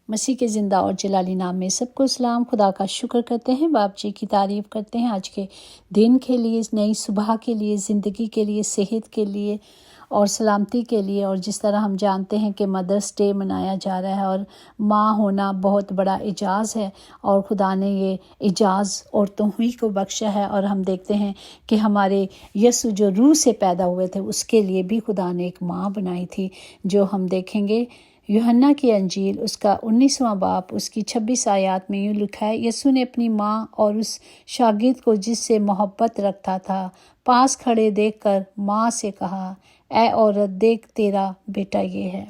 मसीह के ज़िंदा और जलाली नाम में सबको सलाम। खुदा का शुक्र करते हैं, बाप जी की तारीफ़ करते हैं आज के दिन के लिए, नई सुबह के लिए, ज़िंदगी के लिए, सेहत के लिए और सलामती के लिए। और जिस तरह हम जानते हैं कि मदर्स डे मनाया जा रहा है और माँ होना बहुत बड़ा एजाज़ है और खुदा ने ये एजाज़ औरतों ही को बख्शा है। और हम देखते हैं कि हमारे यीशु जो रूह से पैदा हुए थे उसके लिए भी खुदा ने एक माँ बनाई थी, जो हम देखेंगे यूहन्ना की अंजील उसका 19वां बाब उसकी 26 आयत में यूँ लिखा है, यीशु ने अपनी माँ और उस शागिर्द को जिससे मोहब्बत रखता था पास खड़े देखकर माँ से कहा, ऐ औरत देख तेरा बेटा ये है।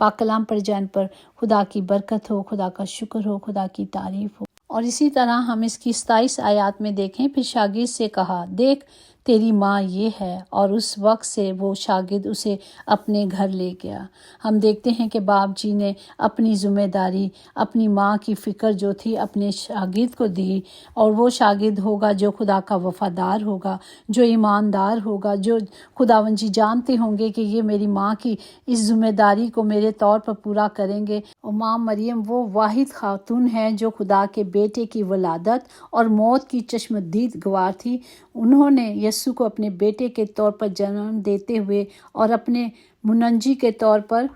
पाक कलाम पर जान पर खुदा की बरकत हो, खुदा का शुक्र हो, खुदा की तारीफ हो। और इसी तरह हम इसकी 27 आयत में देखें, फिर शागिर्द से कहा, देख तेरी माँ ये है। और उस वक्त से वो शागिर्द उसे अपने घर ले गया। हम देखते हैं कि बाप जी ने अपनी ज़िम्मेदारी, अपनी माँ की फ़िक्र जो थी अपने शागिर्द को दी। और वो शागिर्द होगा जो खुदा का वफ़ादार होगा, जो ईमानदार होगा, जो खुदावंद जी जानते होंगे कि ये मेरी माँ की इस ज़िम्मेदारी को मेरे तौर पर पूरा करेंगे। और माँ मरियम वो वाहिद खातून है जो खुदा के बेटे की वलादत और मौत की चश्मदीद गवाह थी। उन्होंने यीशु को अपने बेटे के तौर पर जन्म देते हुए और अपने मुनंजी के तौर पर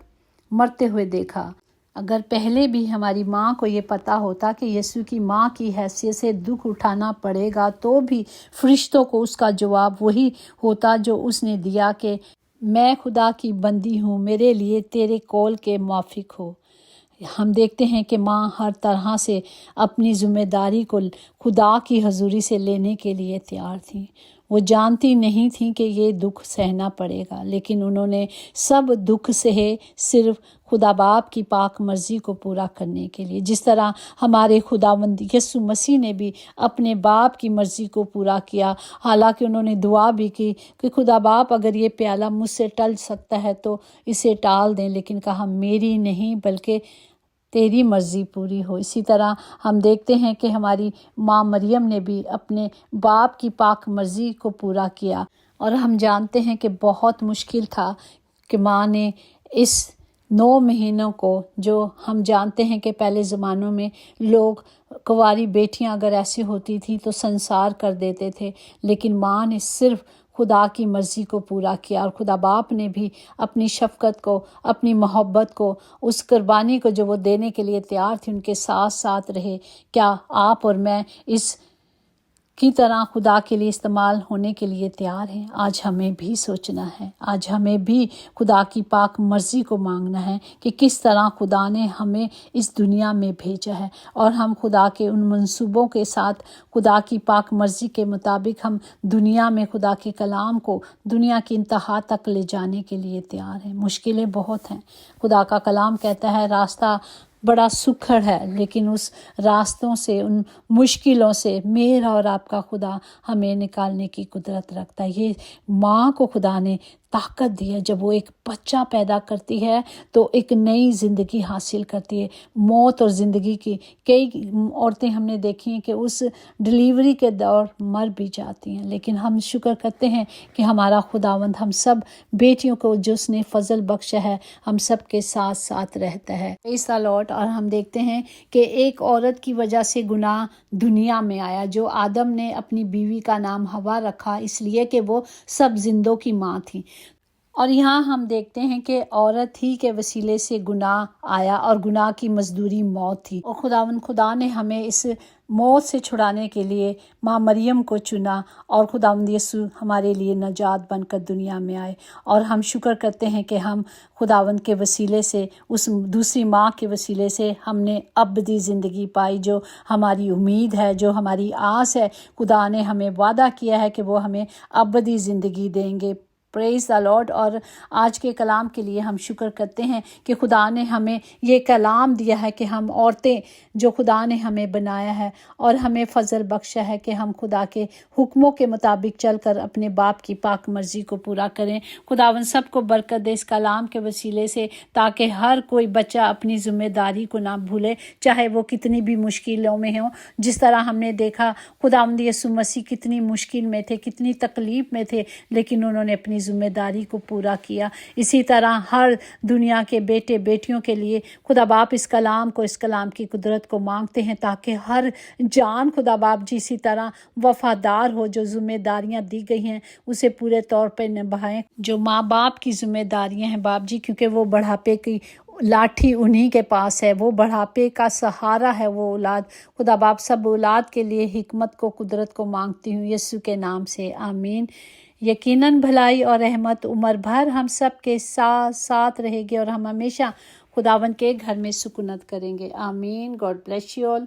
मरते हुए देखा। अगर पहले भी हमारी माँ को ये पता होता कि यीशु की माँ की हैसियत से दुख उठाना पड़ेगा, तो भी फरिश्तों को उसका जवाब वही होता जो उसने दिया कि मैं खुदा की बंदी हूँ, मेरे लिए तेरे कौल के मुआफिक हो। हम देखते हैं कि माँ हर तरह से अपनी ज़िम्मेदारी को खुदा की हजूरी से लेने के लिए तैयार थी। वो जानती नहीं थी कि ये दुख सहना पड़ेगा, लेकिन उन्होंने सब दुख सहे सिर्फ खुदा बाप की पाक मर्ज़ी को पूरा करने के लिए। जिस तरह हमारे खुदावंद यीशु मसीह ने भी अपने बाप की मर्ज़ी को पूरा किया। हालांकि उन्होंने दुआ भी की कि खुदा बाप अगर ये प्याला मुझसे टल सकता है तो इसे टाल दें, लेकिन कहा मेरी नहीं बल्कि तेरी मर्ज़ी पूरी हो। इसी तरह हम देखते हैं कि हमारी माँ मरियम ने भी अपने बाप की पाक मर्ज़ी को पूरा किया। और हम जानते हैं कि बहुत मुश्किल था कि माँ ने इस 9 महीनों को, जो हम जानते हैं कि पहले ज़मानों में लोग कुंवारी बेटियां अगर ऐसी होती थी तो संसार कर देते थे, लेकिन माँ ने सिर्फ खुदा की मर्ज़ी को पूरा किया। और खुदा बाप ने भी अपनी शफ़क़त को, अपनी मोहब्बत को, उस कुर्बानी को जो वो देने के लिए तैयार थी, उनके साथ साथ रहे। क्या आप और मैं इस की तरह खुदा के लिए इस्तेमाल होने के लिए तैयार हैं? आज हमें भी सोचना है, आज हमें भी खुदा की पाक मर्ज़ी को मांगना है कि किस तरह खुदा ने हमें इस दुनिया में भेजा है और हम खुदा के उन मंसूबों के साथ खुदा की पाक मर्ज़ी के मुताबिक हम दुनिया में खुदा के कलाम को दुनिया की इंतहा तक ले जाने के लिए तैयार हैं। मुश्किलें बहुत हैं। खुदा का कलाम कहता है रास्ता बड़ा सुखड़ है, लेकिन उस रास्तों से, उन मुश्किलों से मेरा और आपका खुदा हमें निकालने की कुदरत रखता है। ये माँ को खुदा ने ताकत दी है। जब वो एक बच्चा पैदा करती है तो एक नई ज़िंदगी हासिल करती है। मौत और ज़िंदगी की कई औरतें हमने देखी हैं कि उस डिलीवरी के दौर मर भी जाती हैं, लेकिन हम शुक्र करते हैं कि हमारा खुदावंद हम सब बेटियों को जो उसने फजल बख्शा है हम सब के साथ साथ रहता है। ऐसा लौट। और हम देखते हैं कि एक औरत की वजह से गुनाह दुनिया में आया, जो आदम ने अपनी बीवी का नाम हवा रखा इसलिए कि वो सब जिंदों की माँ थी। और यहाँ हम देखते हैं कि औरत ही के वसीले से गुनाह आया और गुनाह की मजदूरी मौत थी। और खुदा ने हमें इस मौत से छुड़ाने के लिए माँ मरियम को चुना और खुदावंद यीशु हमारे लिए नजात बनकर दुनिया में आए। और हम शुक्र करते हैं कि हम खुदावंद के वसीले से, उस दूसरी माँ के वसीले से हमने अबदी ज़िंदगी पाई, जो हमारी उम्मीद है, जो हमारी आस है। खुदा ने हमें वादा किया है कि वो हमें अबदी ज़िंदगी देंगे। Praise the Lord. और आज के कलाम के लिए हम शुक्र करते हैं कि खुदा ने हमें ये कलाम दिया है कि हम औरतें जो खुदा ने हमें बनाया है और हमें फजल बख्शा है कि हम खुदा के हुक्मों के मुताबिक चलकर अपने बाप की पाक मर्ज़ी को पूरा करें। खुदावन सबको बरकत दे इस कलाम के वसीले से, ताकि हर कोई बच्चा अपनी ज़िम्मेदारी को ना भूले, चाहे वो कितनी भी मुश्किलों में हो। जिस तरह हमने देखा खुदावंद यीशु मसीह कितनी मुश्किल में थे, कितनी तकलीफ़ में थे, लेकिन उन्होंने अपनी ذمہ داری کو پورا کیا، اسی طرح ہر دنیا کے بیٹے بیٹیوں کے لیے خدا باپ اس کلام کی قدرت کو مانگتے ہیں تاکہ ہر جان خدا باپ جی اسی طرح وفادار ہو، جو ذمہ داریاں دی گئی ہیں اسے پورے طور پہ نبھائیں، جو ماں باپ کی ذمہ داریاں ہیں باپ جی، کیونکہ وہ بڑھاپے کی لاٹھی انہی کے پاس ہے، وہ بڑھاپے کا سہارا ہے وہ اولاد۔ خدا باپ سب اولاد کے لیے حکمت کو قدرت کو مانگتی ہوں یسوع کے نام سے، آمین۔ یقیناً بھلائی اور رحمت عمر بھر ہم سب کے ساتھ رہے گی اور ہم ہمیشہ خداوند کے گھر میں سکونت کریں گے، آمین۔ God bless you all.